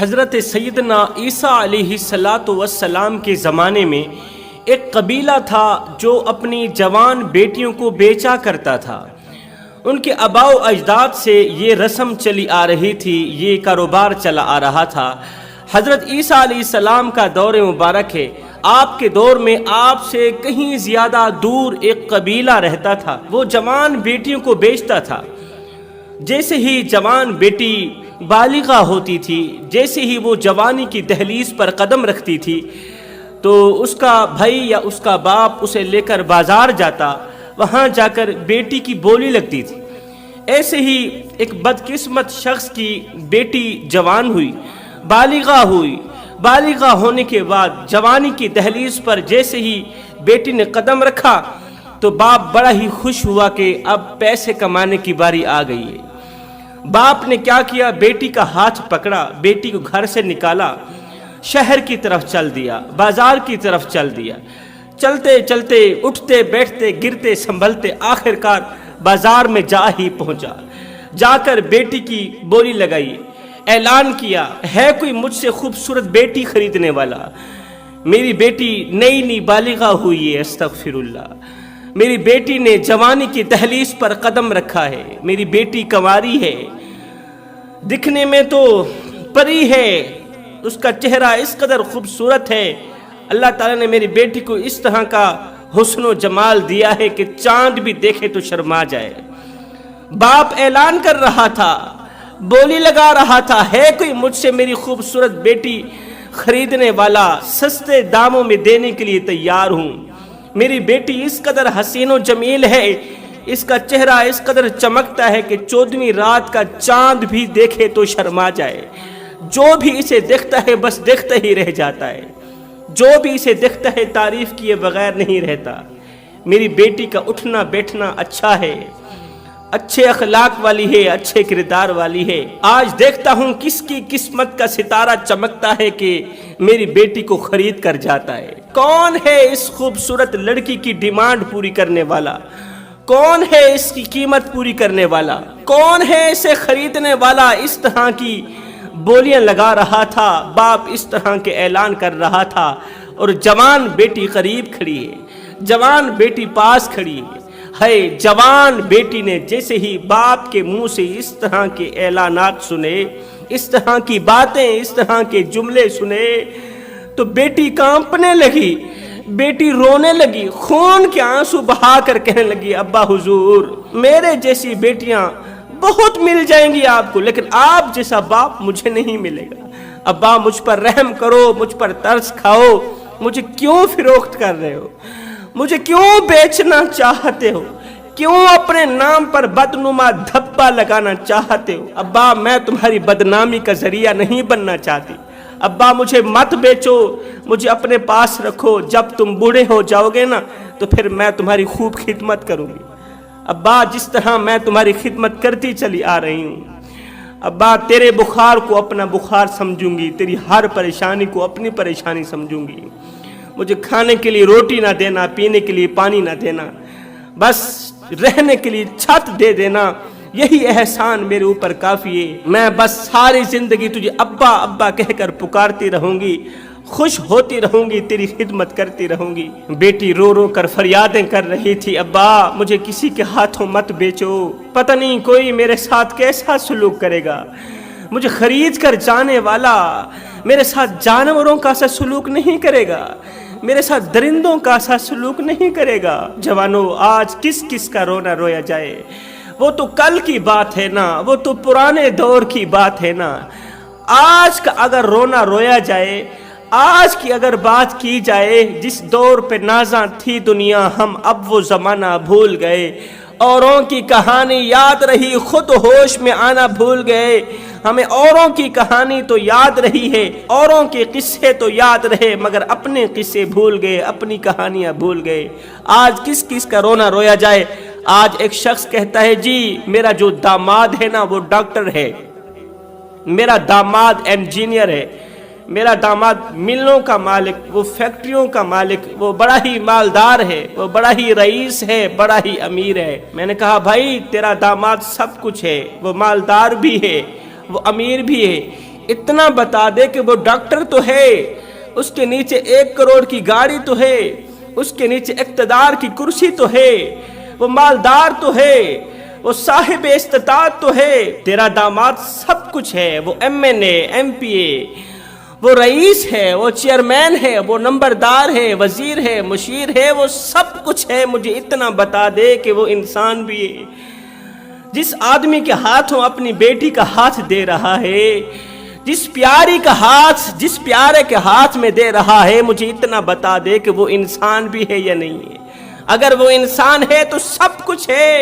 حضرت سیدنا عیسیٰ علیہ السلام کے زمانے میں ایک قبیلہ تھا جو اپنی جوان بیٹیوں کو بیچا کرتا تھا۔ ان کے آباء و اجداد سے یہ رسم چلی آ رہی تھی، یہ کاروبار چلا آ رہا تھا۔ حضرت عیسیٰ علیہ السلام کا دور مبارک ہے، آپ کے دور میں آپ سے کہیں زیادہ دور ایک قبیلہ رہتا تھا، وہ جوان بیٹیوں کو بیچتا تھا۔ جیسے ہی جوان بیٹی بالغہ ہوتی تھی، جیسے ہی وہ جوانی کی دہلیز پر قدم رکھتی تھی تو اس کا بھائی یا اس کا باپ اسے لے کر بازار جاتا، وہاں جا کر بیٹی کی بولی لگتی تھی۔ ایسے ہی ایک بدقسمت شخص کی بیٹی جوان ہوئی، بالغہ ہوئی، بالغہ ہونے کے بعد جوانی کی دہلیز پر جیسے ہی بیٹی نے قدم رکھا تو باپ بڑا ہی خوش ہوا کہ اب پیسے کمانے کی باری آ گئی ہے۔ باپ نے کیا کیا، بیٹی کا ہاتھ پکڑا، بیٹی کو گھر سے نکالا، شہر کی طرف چل دیا، بازار کی طرف چل دیا۔ چلتے چلتے، اٹھتے بیٹھتے، گرتے سنبھلتے، آخرکار بازار میں جا ہی پہنچا۔ جا کر بیٹی کی بولی لگائی، اعلان کیا، ہے کوئی مجھ سے خوبصورت بیٹی خریدنے والا؟ میری بیٹی نئی نئی بالغہ ہوئی ہے، استغفر اللہ، میری بیٹی نے جوانی کی دہلیز پر قدم رکھا ہے، میری بیٹی کنواری ہے، دکھنے میں تو پری ہے، اس کا چہرہ اس قدر خوبصورت ہے، اللہ تعالیٰ نے میری بیٹی کو اس طرح کا حسن و جمال دیا ہے کہ چاند بھی دیکھے تو شرما جائے۔ باپ اعلان کر رہا تھا، بولی لگا رہا تھا، ہے کوئی مجھ سے میری خوبصورت بیٹی خریدنے والا؟ سستے داموں میں دینے کے لیے تیار ہوں۔ میری بیٹی اس قدر حسین و جمیل ہے، اس کا چہرہ اس قدر چمکتا ہے کہ 14ویں رات کا چاند بھی دیکھے تو شرما جائے۔ جو بھی اسے دیکھتا ہے بس دیکھتا ہی رہ جاتا ہے، جو بھی اسے دیکھتا ہے تعریف کیے بغیر نہیں رہتا۔ میری بیٹی کا اٹھنا بیٹھنا اچھا ہے، اچھے اخلاق والی ہے، اچھے کردار والی ہے۔ آج دیکھتا ہوں کس کی قسمت کا ستارہ چمکتا ہے کہ میری بیٹی کو خرید کر جاتا ہے۔ کون ہے اس خوبصورت لڑکی کی ڈیمانڈ پوری کرنے والا؟ کون ہے اس کی قیمت پوری کرنے والا؟ کون ہے اسے خریدنے والا؟ اس طرح کی بولیاں لگا رہا تھا، باپ اس طرح کے اعلان کر رہا تھا، اور جوان بیٹی قریب کھڑی ہے، جوان بیٹی پاس کھڑی ہے۔ جوان بیٹی نے جیسے ہی باپ کے منہ سے اس طرح کے اعلانات سنے، اس طرح کی باتیں، اس طرح کے جملے سنے تو بیٹی کانپنے لگی، بیٹی رونے لگی، خون کے آنسو بہا کر کہنے لگی، ابا حضور، میرے جیسی بیٹیاں بہت مل جائیں گی آپ کو، لیکن آپ جیسا باپ مجھے نہیں ملے گا۔ ابا مجھ پر رحم کرو، مجھ پر ترس کھاؤ، مجھے کیوں فروخت کر رہے ہو؟ مجھے کیوں بیچنا چاہتے ہو؟ کیوں اپنے نام پر بدنما دھبا لگانا چاہتے ہو؟ ابا میں تمہاری بدنامی کا ذریعہ نہیں بننا چاہتی، ابا مجھے مت بیچو، مجھے اپنے پاس رکھو، جب تم بوڑھے ہو جاؤ گے نا تو پھر میں تمہاری خوب خدمت کروں گی۔ ابا جس طرح میں تمہاری خدمت کرتی چلی آ رہی ہوں، ابا تیرے بخار کو اپنا بخار سمجھوں گی، تیری ہر پریشانی کو اپنی پریشانی سمجھوں گی۔ مجھے کھانے کے لیے روٹی نہ دینا، پینے کے لیے پانی نہ دینا، بس رہنے کے لیے چھت دے دینا، یہی احسان میرے اوپر کافی ہے۔ میں بس ساری زندگی تجھے ابا ابا کہہ کر پکارتی رہوں گی، خوش ہوتی رہوں گی، تیری خدمت کرتی رہوں گی۔ بیٹی رو رو کر فریادیں کر رہی تھی، ابا مجھے کسی کے ہاتھوں مت بیچو، پتہ نہیں کوئی میرے ساتھ کیسا سلوک کرے گا، مجھے خرید کر جانے والا میرے ساتھ جانوروں کا سا سلوک نہیں کرے گا، میرے ساتھ درندوں کا سا سلوک نہیں کرے گا۔ جوانوں، آج کس کس کا رونا رویا جائے؟ وہ تو کل کی بات ہے نا، وہ تو پرانے دور کی بات ہے نا۔ آج کا اگر رونا رویا جائے، آج کی اگر بات کی جائے، جس دور پہ نازاں تھی دنیا، ہم اب وہ زمانہ بھول گئے۔ اوروں کی کہانی یاد رہی، خود ہوش میں آنا بھول گئے۔ ہمیں اوروں کی کہانی تو یاد رہی ہے، اوروں کے قصے تو یاد رہے، مگر اپنے قصے بھول گئے، اپنی کہانیاں بھول گئے۔ آج کس کس کا رونا رویا جائے؟ آج ایک شخص کہتا ہے، جی میرا جو داماد ہے نا وہ ڈاکٹر ہے، میرا داماد انجینئر ہے، میرا داماد ملوں کا مالک، وہ فیکٹریوں کا مالک، وہ بڑا ہی مالدار ہے، وہ بڑا ہی رئیس ہے، بڑا ہی امیر ہے۔ میں نے کہا، بھائی تیرا داماد سب کچھ ہے، وہ مالدار بھی ہے، وہ امیر بھی ہے، اتنا بتا دے کہ وہ ڈاکٹر تو ہے، اس کے نیچے 1 کروڑ کی گاڑی تو ہے، اس کے نیچے اقتدار کی کرسی تو ہے، وہ مالدار تو ہے، وہ صاحب استطاعت تو ہے، تیرا داماد سب کچھ ہے، وہ MNA MPA، وہ رئیس ہے، وہ چیئرمین ہے، وہ نمبردار ہے، وزیر ہے، مشیر ہے، وہ سب کچھ ہے، مجھے اتنا بتا دے کہ وہ انسان بھی ہے۔ جس آدمی کے ہاتھوں اپنی بیٹی کا ہاتھ دے رہا ہے، جس پیارے کے ہاتھ میں دے رہا ہے، مجھے اتنا بتا دے کہ وہ انسان بھی ہے یا نہیں ہے۔ اگر وہ انسان ہے تو سب کچھ ہے،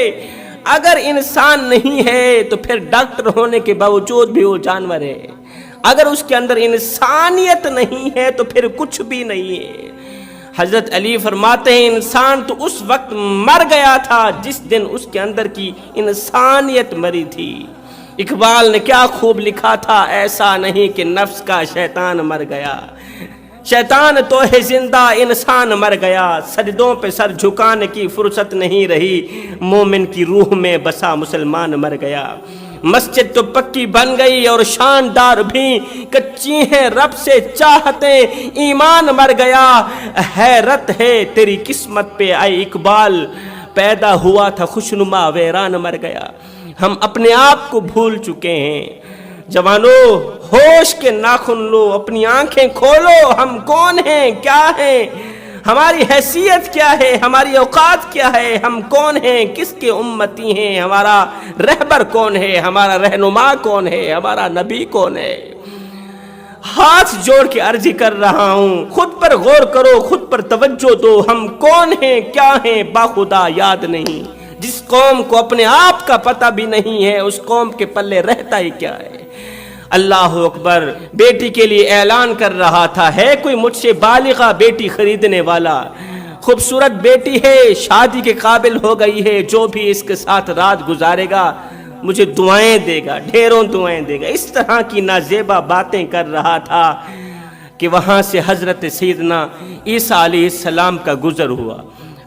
اگر انسان نہیں ہے تو پھر ڈاکٹر ہونے کے باوجود بھی وہ جانور ہے، اگر اس کے اندر انسانیت نہیں ہے تو پھر کچھ بھی نہیں ہے۔ حضرت علی فرماتے ہیں انسان تو اس وقت مر گیا تھا جس دن اس کے اندر کی انسانیت مری تھی۔ اقبال نے کیا خوب لکھا تھا، ایسا نہیں کہ نفس کا شیطان مر گیا، شیطان تو ہے زندہ، انسان مر گیا، سجدوں پہ سر جھکانے کی فرصت نہیں رہی، مومن کی روح میں بسا مسلمان مر گیا۔ مسجد تو پکی بن گئی اور شاندار بھی، کچی ہیں رب سے چاہتے، ایمان مر گیا، حیرت ہے تیری قسمت پہ اے اقبال، پیدا ہوا تھا خوشنما ویران مر گیا۔ ہم اپنے آپ کو بھول چکے ہیں۔ جوانو ہوش کے ناخن لو، اپنی آنکھیں کھولو، ہم کون ہیں، کیا ہیں، ہماری حیثیت کیا ہے، ہماری اوقات کیا ہے، ہم کون ہیں، کس کے امتی ہیں، ہمارا رہبر کون ہے، ہمارا رہنما کون ہے، ہمارا نبی کون ہے۔ ہاتھ جوڑ کے عرض کر رہا ہوں، خود پر غور کرو، خود پر توجہ دو، ہم کون ہیں، کیا ہیں، باخدا یاد نہیں۔ جس قوم کو اپنے آپ کا پتہ بھی نہیں ہے، اس قوم کے پلے رہتا ہی کیا ہے۔ اللہ اکبر، بیٹی کے لیے اعلان کر رہا تھا، ہے کوئی مجھ سے بالغہ بیٹی خریدنے والا؟ خوبصورت بیٹی ہے، شادی کے قابل ہو گئی ہے، جو بھی اس کے ساتھ رات گزارے گا مجھے دعائیں دے گا، ڈھیروں دعائیں دے گا۔ اس طرح کی نازیبا باتیں کر رہا تھا کہ وہاں سے حضرت سیدنا عیسیٰ علیہ السلام کا گزر ہوا۔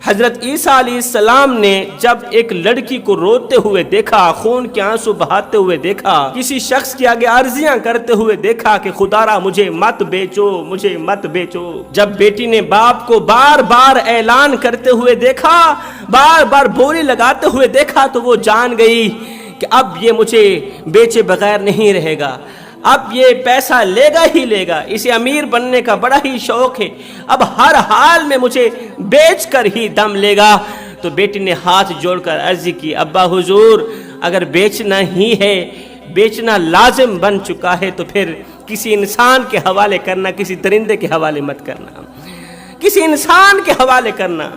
حضرت عیسیٰ علیہ السلام نے جب ایک لڑکی کو روتے ہوئے دیکھا، خون کے آنسو بہاتے ہوئے دیکھا، کسی شخص کے آگے عرضیاں کرتے ہوئے دیکھا کہ خدا را مجھے مت بیچو، مجھے مت بیچو، جب بیٹی نے باپ کو بار بار اعلان کرتے ہوئے دیکھا، بار بار بولی لگاتے ہوئے دیکھا، تو وہ جان گئی کہ اب یہ مجھے بیچے بغیر نہیں رہے گا، اب یہ پیسہ لے گا ہی لے گا، اسے امیر بننے کا بڑا ہی شوق ہے، اب ہر حال میں مجھے بیچ کر ہی دم لے گا۔ تو بیٹی نے ہاتھ جوڑ کر عرض کی، ابا حضور اگر بیچنا ہی ہے، بیچنا لازم بن چکا ہے، تو پھر کسی انسان کے حوالے کرنا، کسی درندے کے حوالے مت کرنا، کسی انسان کے حوالے کرنا۔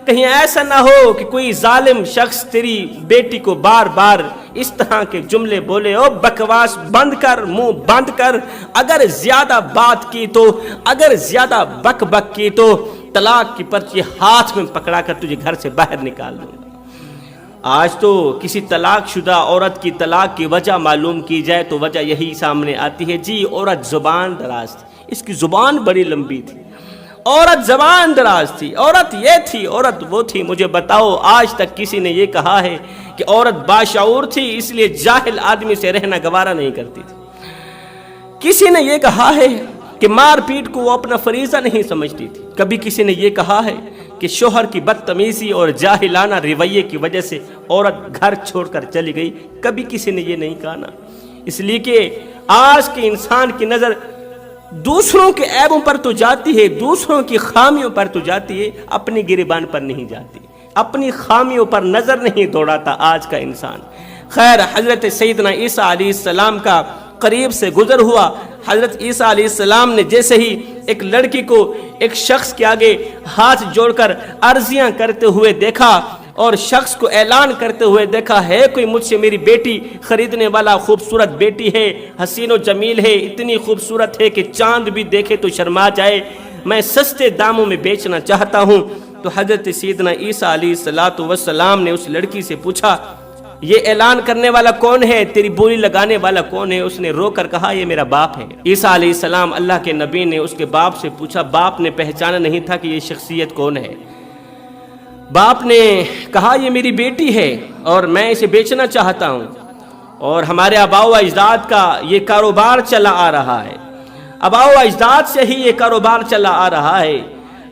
کہیں ایسا نہ ہو کہ کوئی ظالم شخص تیری بیٹی کو بار بار اس طرح کے جملے بولے، او بکواس بند کر، منہ بند کر، اگر زیادہ بات کی تو، اگر زیادہ بک بک کی تو طلاق کی پرچی ہاتھ میں پکڑا کر تجھے گھر سے باہر نکال دوں گا۔ آج تو کسی طلاق شدہ عورت کی طلاق کی وجہ معلوم کی جائے تو وجہ یہی سامنے آتی ہے، جی عورت زبان دراز تھی، اس کی زبان بڑی لمبی تھی، عورت زبان دراز تھی، عورت یہ تھی، عورت وہ تھی۔ مجھے بتاؤ آج تک کسی نے یہ کہا ہے کہ عورت باشعور تھی اس لیے جاہل آدمی سے رہنا گوارا نہیں کرتی تھی؟ کسی نے یہ کہا ہے کہ مار پیٹ کو وہ اپنا فریضہ نہیں سمجھتی تھی؟ کبھی کسی نے یہ کہا ہے کہ شوہر کی بدتمیزی اور جاہلانہ رویے کی وجہ سے عورت گھر چھوڑ کر چلی گئی؟ کبھی کسی نے یہ نہیں کہا نا۔ اس لیے کہ آج کے انسان کی نظر دوسروں کے عیبوں پر تو جاتی ہے، دوسروں کی خامیوں پر تو جاتی ہے، اپنی گریبان پر نہیں جاتی، اپنی خامیوں پر نظر نہیں دوڑاتا آج کا انسان۔ خیر، حضرت سیدنا عیسیٰ علیہ السلام کا قریب سے گزر ہوا۔ حضرت عیسیٰ علیہ السلام نے جیسے ہی ایک لڑکی کو ایک شخص کے آگے ہاتھ جوڑ کر عرضیاں کرتے ہوئے دیکھا اور شخص کو اعلان کرتے ہوئے دیکھا، ہے کوئی مجھ سے میری بیٹی خریدنے والا؟ خوبصورت بیٹی ہے، حسین و جمیل ہے، اتنی خوبصورت ہے کہ چاند بھی دیکھے تو شرما جائے، میں سستے داموں میں بیچنا چاہتا ہوں۔ تو حضرت سیدنا عیسیٰ علیہ السلام نے اس لڑکی سے پوچھا، یہ اعلان کرنے والا کون ہے، تیری بولی لگانے والا کون ہے؟ اس نے رو کر کہا، یہ میرا باپ ہے۔ عیسیٰ علیہ السلام اللہ کے نبی نے اس کے باپ سے پوچھا، باپ نے پہچانا نہیں تھا کہ یہ شخصیت کون ہے؟ باپ نے کہا، یہ میری بیٹی ہے اور میں اسے بیچنا چاہتا ہوں۔ اور ہمارے آباء و اجداد کا یہ کاروبار چلا آ رہا ہے، آباء و اجداد سے ہی یہ کاروبار چلا آ رہا ہے۔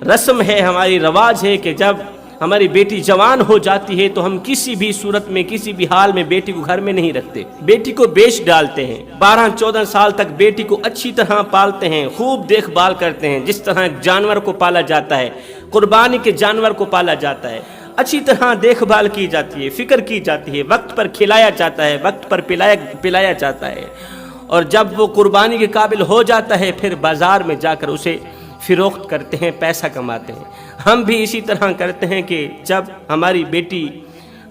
رسم ہے، ہماری رواج ہے کہ جب ہماری بیٹی جوان ہو جاتی ہے تو ہم کسی بھی صورت میں کسی بھی حال میں بیٹی کو گھر میں نہیں رکھتے، بیٹی کو بیچ ڈالتے ہیں۔ 12-14 سال تک بیٹی کو اچھی طرح پالتے ہیں، خوب دیکھ بھال کرتے ہیں، جس طرح ایک جانور کو پالا جاتا ہے، قربانی کے جانور کو پالا جاتا ہے، اچھی طرح دیکھ بھال کی جاتی ہے، فکر کی جاتی ہے، وقت پر کھلایا جاتا ہے، وقت پر پلایا جاتا ہے، اور جب وہ قربانی کے قابل ہو جاتا ہے پھر بازار میں جا کر اسے فروخت کرتے ہیں، پیسہ کماتے ہیں۔ ہم بھی اسی طرح کرتے ہیں کہ جب ہماری بیٹی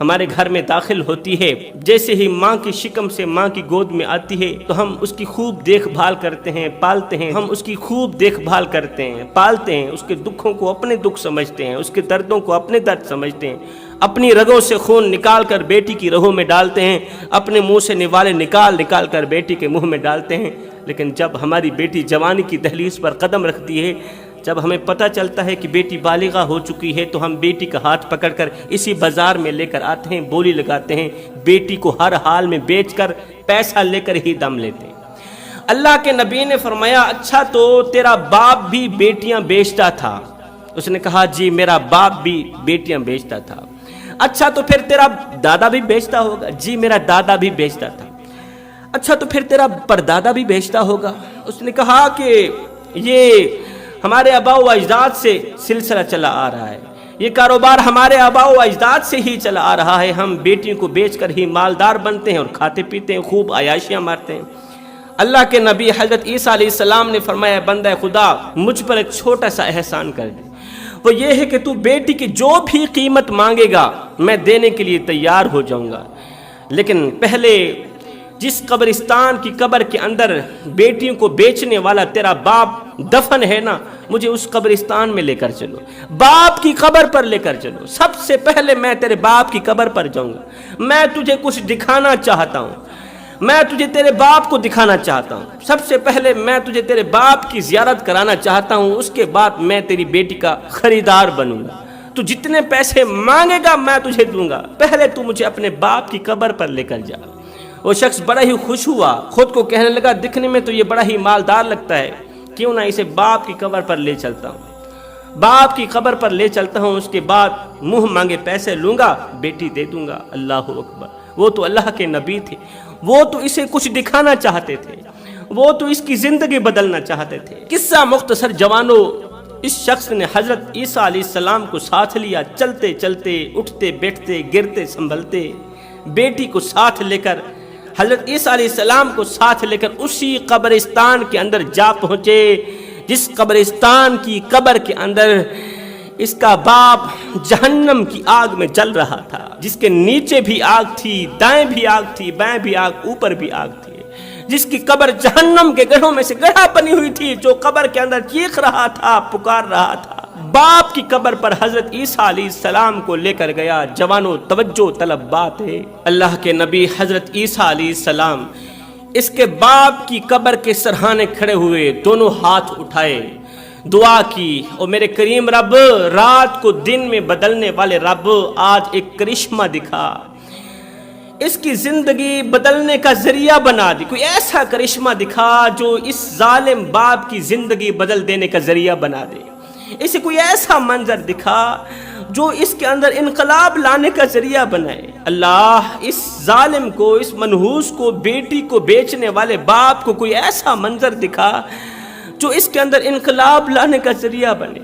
ہمارے گھر میں داخل ہوتی ہے، جیسے ہی ماں کی شکم سے ماں کی گود میں آتی ہے تو ہم اس کی خوب دیکھ بھال کرتے ہیں، پالتے ہیں، ہم اس کی خوب دیکھ بھال کرتے ہیں، پالتے ہیں، اس کے دکھوں کو اپنے دکھ سمجھتے ہیں، اس کے دردوں کو اپنے درد سمجھتے ہیں، اپنی رگوں سے خون نکال کر بیٹی کی رگوں میں ڈالتے ہیں، اپنے منہ سے نوالے نکال کر بیٹی کے منہ میں ڈالتے ہیں۔ لیکن جب ہماری بیٹی جوانی کی دہلیز پر قدم رکھتی ہے، جب ہمیں پتہ چلتا ہے کہ بیٹی بالغہ ہو چکی ہے تو ہم بیٹی کا ہاتھ پکڑ کر اسی بازار میں لے کر آتے ہیں، بولی لگاتے ہیں، بیٹی کو ہر حال میں بیچ کر پیسہ لے کر ہی دم لیتے ہیں۔ اللہ کے نبی نے فرمایا، اچھا تو تیرا باپ بھی بیٹیاں بیچتا تھا؟ اس نے کہا جی میرا باپ بھی بیٹیاں بیچتا تھا۔ اچھا تو پھر تیرا دادا بھی بیچتا ہوگا؟ جی میرا دادا بھی بیچتا تھا۔ اچھا تو پھر تیرا پردادا بھی بیچتا ہوگا؟ اس نے کہا کہ یہ ہمارے آباء و اجداد سے سلسلہ چلا آ رہا ہے، یہ کاروبار ہمارے آباء و اجداد سے ہی چلا آ رہا ہے، ہم بیٹیوں کو بیچ کر ہی مالدار بنتے ہیں اور کھاتے پیتے ہیں، خوب عیاشیاں مارتے ہیں۔ اللہ کے نبی حضرت عیسیٰ علیہ السلام نے فرمایا، بندہ خدا مجھ پر ایک چھوٹا سا احسان کر دے، وہ یہ ہے کہ تو بیٹی کی جو بھی قیمت مانگے گا میں دینے کے لیے تیار ہو جاؤں گا، لیکن پہلے جس قبرستان کی قبر کے اندر بیٹیوں کو بیچنے والا تیرا باپ دفن ہے نا، مجھے اس قبرستان میں لے کر چلو، باپ کی قبر پر لے کر چلو، سب سے پہلے میں تیرے باپ کی قبر پر جاؤں گا، میں تجھے کچھ دکھانا چاہتا ہوں، میں تجھے تیرے باپ کو دکھانا چاہتا ہوں، سب سے پہلے میں تجھے تیرے باپ کی زیارت کرانا چاہتا ہوں، اس کے بعد میں تیری بیٹی کا خریدار بنوں گا، تو جتنے پیسے مانگے گا میں تجھے دوں گا، پہلے تو مجھے اپنے باپ کی قبر پر لے کر جا۔ وہ شخص بڑا ہی خوش ہوا، خود کو کہنے لگا دکھنے میں تو یہ بڑا ہی مالدار لگتا ہے، کیوں نہ اسے باپ کی قبر پر لے چلتا ہوں، باپ کی قبر پر لے چلتا ہوں، اس کے بعد منہ مانگے پیسے لوں گا، بیٹی دے دوں گا۔ اللہ اکبر! وہ تو اللہ کے نبی تھے، وہ تو اسے کچھ دکھانا چاہتے تھے، وہ تو اس کی زندگی بدلنا چاہتے تھے۔ قصہ مختصر جوانوں، اس شخص نے حضرت عیسیٰ علیہ السلام کو ساتھ لیا، چلتے چلتے، اٹھتے بیٹھتے، گرتے سنبھلتے، بیٹی کو ساتھ لے کر، حضرت عیسیٰ علیہ السلام کو ساتھ لے کر اسی قبرستان کے اندر جا پہنچے جس قبرستان کی قبر کے اندر اس کا باپ جہنم کی آگ میں جل رہا تھا، جس کے نیچے بھی آگ تھی، دائیں بھی آگ تھی، بائیں بھی آگ، اوپر بھی آگ تھی، جس کی قبر جہنم کے گڑھوں میں سے گڑھا بنی ہوئی تھی، جو قبر کے اندر چیخ رہا تھا، پکار رہا تھا۔ باپ کی قبر پر حضرت عیسیٰ علیہ السلام کو لے کر گیا۔ جوانوں توجہ طلب بات ہے، اللہ کے نبی حضرت عیسیٰ علیہ السلام اس کے باپ کی قبر کے سرہانے کھڑے ہوئے، دونوں ہاتھ اٹھائے، دعا کی، اور میرے کریم رب، رات کو دن میں بدلنے والے رب، آج ایک کرشمہ دکھا، اس کی زندگی بدلنے کا ذریعہ بنا دی، کوئی ایسا کرشمہ دکھا جو اس ظالم باپ کی زندگی بدل دینے کا ذریعہ بنا دے، اسے کوئی ایسا منظر دکھا جو اس کے اندر انقلاب لانے کا ذریعہ بنائے۔ اللہ اس ظالم کو، اس منحوس کو، بیٹی کو بیچنے والے باپ کو کوئی ایسا منظر دکھا جو اس کے اندر انقلاب لانے کا ذریعہ بنے،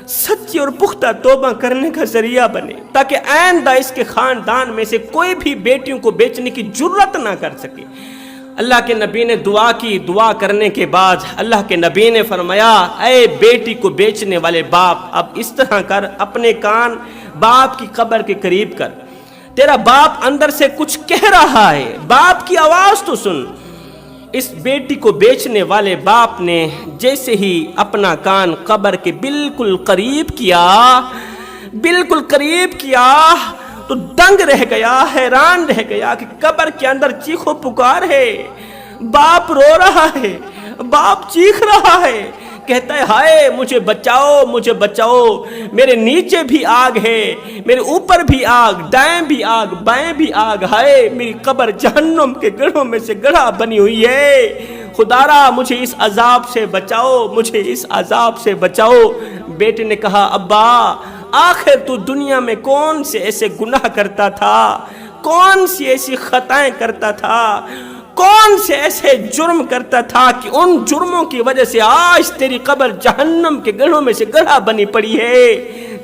سچی اور پختہ توبہ کرنے کا ذریعہ بنے، تاکہ آئندہ اس کے خاندان میں سے کوئی بھی بیٹیوں کو بیچنے کی جرت نہ کر سکے۔ اللہ کے نبی نے دعا کی، دعا کرنے کے بعد اللہ کے نبی نے فرمایا، اے بیٹی کو بیچنے والے باپ، اب اس طرح کر، اپنے کان باپ کی قبر کے قریب کر، تیرا باپ اندر سے کچھ کہہ رہا ہے، باپ کی آواز تو سن۔ اس بیٹی کو بیچنے والے باپ نے جیسے ہی اپنا کان قبر کے بالکل قریب کیا تو دنگ رہ گیا، حیران رہ گیا کہ قبر کے اندر چیخو پکار ہے، باپ رو رہا ہے، باپ چیخ رہا ہے کہتا ہے ہائے مجھے بچاؤ مجھے بچاؤ، میرے نیچے بھی آگ ہے، میرے اوپر بھی آگ، دائیں بھی آگ بائیں بھی آگ، ہائے میری قبر جہنم کے گڑھوں میں سے گڑھا بنی ہوئی ہے، خدارا مجھے اس عذاب سے بچاؤ، مجھے اس عذاب سے بچاؤ۔ بیٹے نے کہا ابا آخر تو دنیا میں کون سے ایسے گناہ کرتا تھا، کون سی ایسی خطائیں کرتا تھا، کون سے ایسے جرم کرتا تھا کہ ان جرموں کی وجہ سے آج تیری قبر جہنم کے گڑھوں میں سے گڑھا بنی پڑی ہے،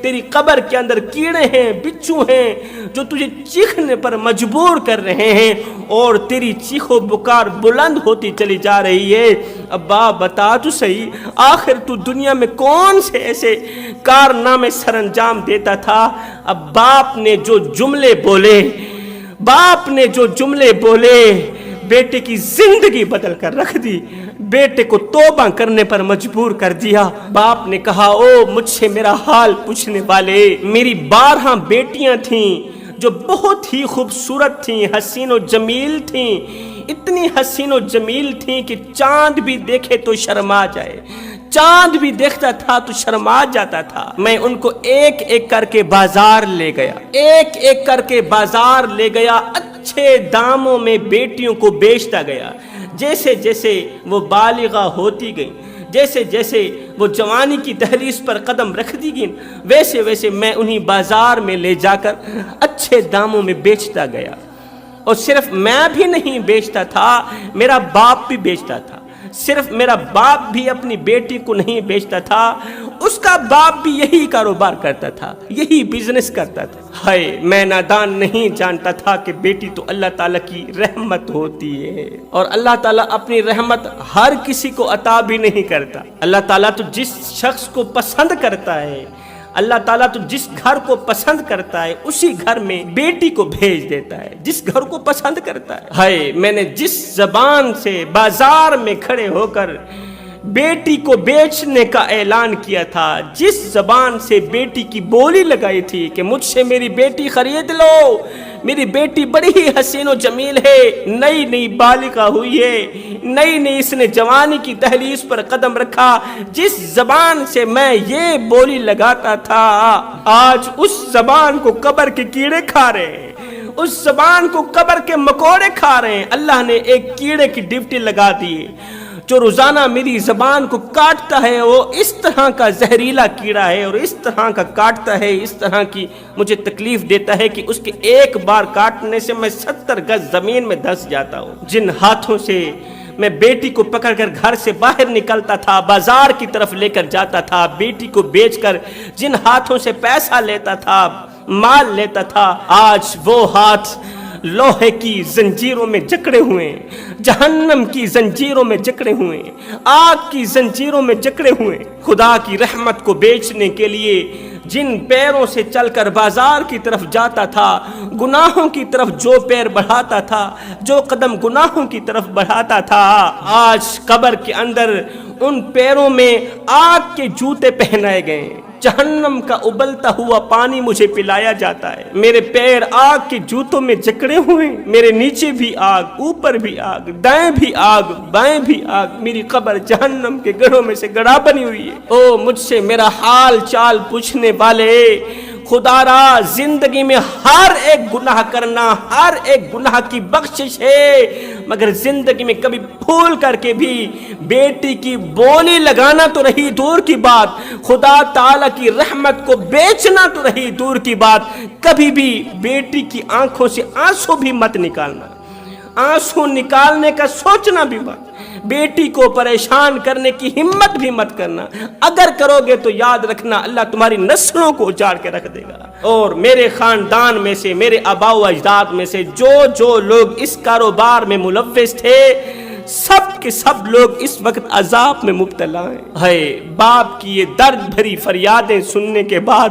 تیری قبر کے اندر کیڑے ہیں بچھو ہیں جو تجھے چیخنے پر مجبور کر رہے ہیں اور تیری چیخ و پکار بلند ہوتی چلی جا رہی ہے۔ ابا بتا تو صحیح آخر تو دنیا میں کون سے ایسے کارنامے سر انجام دیتا تھا۔ اب باپ نے جو جملے بولے بیٹے کی زندگی بدل کر رکھ دی، بیٹے کو توبہ کرنے پر مجبور کر دیا۔ باپ نے کہا او مجھ سے میرا حال پوچھنے والے، میری 12 بیٹیاں تھیں جو بہت ہی خوبصورت تھیں، حسین و جمیل تھیں، اتنی حسین و جمیل تھیں کہ چاند بھی دیکھے تو شرما جائے، چاند بھی دیکھتا تھا تو شرما جاتا تھا۔ میں ان کو ایک ایک کر کے بازار لے گیا، اچھے داموں میں بیٹیوں کو بیچتا گیا۔ جیسے جیسے وہ بالغہ ہوتی گئیں، جیسے جیسے وہ جوانی کی دہلیز پر قدم رکھتی گئیں، ویسے ویسے میں انہیں بازار میں لے جا کر اچھے داموں میں بیچتا گیا۔ اور صرف میں بھی نہیں بیچتا تھا، میرا باپ بھی بیچتا تھا۔ صرف میرا باپ بھی اپنی بیٹی کو نہیں بیچتا تھا، اس کا باپ بھی یہی کاروبار کرتا تھا، یہی بزنس کرتا تھا۔ ہائے میں نادان نہیں جانتا تھا کہ بیٹی تو اللہ تعالیٰ کی رحمت ہوتی ہے، اور اللہ تعالیٰ اپنی رحمت ہر کسی کو عطا بھی نہیں کرتا۔ اللہ تعالیٰ تو جس شخص کو پسند کرتا ہے، اللہ تعالیٰ تو جس گھر کو پسند کرتا ہے اسی گھر میں بیٹی کو بھیج دیتا ہے، جس گھر کو پسند کرتا ہے۔ ہائے میں نے جس زبان سے بازار میں کھڑے ہو کر بیٹی کو بیچنے کا اعلان کیا تھا، جس زبان سے بیٹی کی بولی لگائی تھی کہ مجھ سے میری بیٹی خرید لو، میری بیٹی بڑی ہی حسین و جمیل ہے، نئی نئی بالغہ ہوئی ہے، نئی نئی اس نے جوانی کی دہلیز پر قدم رکھا، جس زبان سے میں یہ بولی لگاتا تھا آج اس زبان کو قبر کے کیڑے کھا رہے ہیں، اس زبان کو قبر کے مکوڑے کھا رہے ہیں۔ اللہ نے ایک کیڑے کی ڈیوٹی لگا دی ہے جو روزانہ میری زبان کو کاٹتا ہے، وہ اس طرح کا زہریلا کیڑا ہے اور اس طرح کا کاٹتا ہے، اس طرح کی مجھے تکلیف دیتا ہے کہ اس کے ایک بار کاٹنے سے میں 70 گز زمین میں دھس جاتا ہوں۔ جن ہاتھوں سے میں بیٹی کو پکڑ کر گھر سے باہر نکلتا تھا، بازار کی طرف لے کر جاتا تھا، بیٹی کو بیچ کر جن ہاتھوں سے پیسہ لیتا تھا، مال لیتا تھا، آج وہ ہاتھ لوہے کی زنجیروں میں جکڑے ہوئے ہیں، جہنم کی زنجیروں میں جکڑے ہوئے ہیں، آگ کی زنجیروں میں جکڑے ہوئے ہیں۔ خدا کی رحمت کو بیچنے کے لیے جن پیروں سے چل کر بازار کی طرف جاتا تھا، گناہوں کی طرف جو پیر بڑھاتا تھا، جو قدم گناہوں کی طرف بڑھاتا تھا، آج قبر کے اندر ان پیروں میں آگ کے جوتے پہنائے گئے ہیں، جہنم کا ابلتا ہوا پانی مجھے پلایا جاتا ہے، میرے پیر آگ کے جوتوں میں جکڑے ہوئے، میرے نیچے بھی آگ، اوپر بھی آگ، دائیں بھی آگ، بائیں بھی آگ، میری قبر جہنم کے گڑھوں میں سے گڑھا بنی ہوئی ہے۔ او مجھ سے میرا حال چال پوچھنے والے، خدا را زندگی میں ہر ایک گناہ کرنا، ہر ایک گناہ کی بخشش ہے، مگر زندگی میں کبھی بھول کر کے بھی بیٹی کی بولی لگانا تو رہی دور کی بات، خدا تعالیٰ کی رحمت کو بیچنا تو رہی دور کی بات، کبھی بھی بیٹی کی آنکھوں سے آنسو بھی مت نکالنا، آنسو نکالنے کا سوچنا بھی مت، بیٹی کو پریشان کرنے کی ہمت بھی مت کرنا، اگر کرو گے تو یاد رکھنا اللہ تمہاری نسلوں کو اجاڑ کے رکھ دے گا۔ اور میرے خاندان میں سے، میرے آباء و اجداد میں سے جو لوگ اس کاروبار میں ملوث تھے، سب کے سب لوگ اس وقت عذاب میں مبتلا ہیں۔ ہائے باپ کی یہ درد بھری فریادیں سننے کے بعد،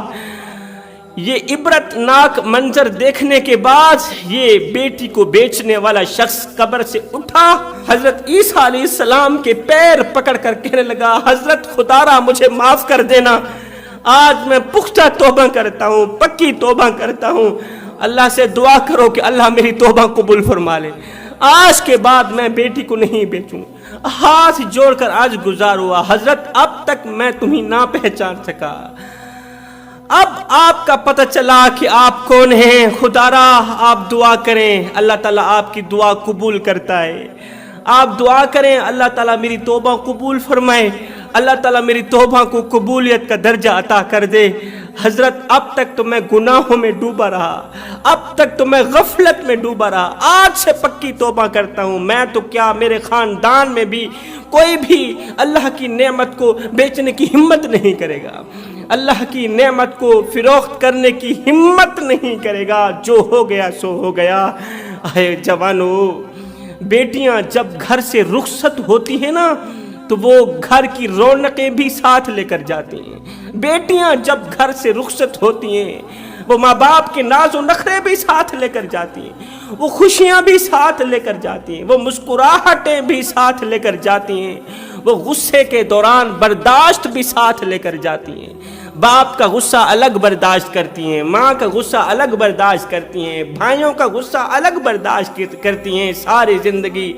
یہ عبرت ناک منظر دیکھنے کے بعد، یہ بیٹی کو بیچنے والا شخص قبر سے اٹھا، حضرت عیسیٰ علیہ السلام کے پیر پکڑ کر کہنے لگا حضرت خدا را مجھے معاف کر دینا، آج میں پختہ توبہ کرتا ہوں، پکی توبہ کرتا ہوں، اللہ سے دعا کرو کہ اللہ میری توبہ قبول فرما لے، آج کے بعد میں بیٹی کو نہیں بیچوں، ہاتھ جوڑ کر آج گزار ہوا، حضرت اب تک میں تمہیں نہ پہچان سکا، اب آپ کا پتہ چلا کہ آپ کون ہیں۔ خدا را آپ دعا کریں، اللہ تعالیٰ آپ کی دعا قبول کرتا ہے۔ آپ دعا کریں اللہ تعالیٰ میری توبہ قبول فرمائے، اللہ تعالیٰ میری توبہ کو قبولیت کا درجہ عطا کر دے۔ حضرت اب تک تو میں گناہوں میں ڈوبا رہا، اب تک تو میں غفلت میں ڈوبا رہا، آج سے پکی توبہ کرتا ہوں۔ میں تو کیا، میرے خاندان میں بھی کوئی بھی اللہ کی نعمت کو بیچنے کی ہمت نہیں کرے گا، اللہ کی نعمت کو فروخت کرنے کی ہمت نہیں کرے گا۔ جو ہو گیا سو ہو گیا۔ اے جوانو، بیٹیاں جب گھر سے رخصت ہوتی ہیں نا تو وہ گھر کی رونقیں بھی ساتھ لے کر جاتی ہیں۔ بیٹیاں جب گھر سے رخصت ہوتی ہیں وہ ماں باپ کے ناز و نخرے بھی ساتھ لے کر جاتی ہیں، وہ خوشیاں بھی ساتھ لے کر جاتی ہیں، وہ مسکراہٹیں بھی ساتھ لے کر جاتی ہیں، وہ غصے کے دوران برداشت بھی ساتھ لے کر جاتی ہیں۔ باپ کا غصہ الگ برداشت کرتی ہیں، ماں کا غصہ الگ برداشت کرتی ہیں، بھائیوں کا غصہ الگ برداشت کرتی ہیں۔ ساری زندگی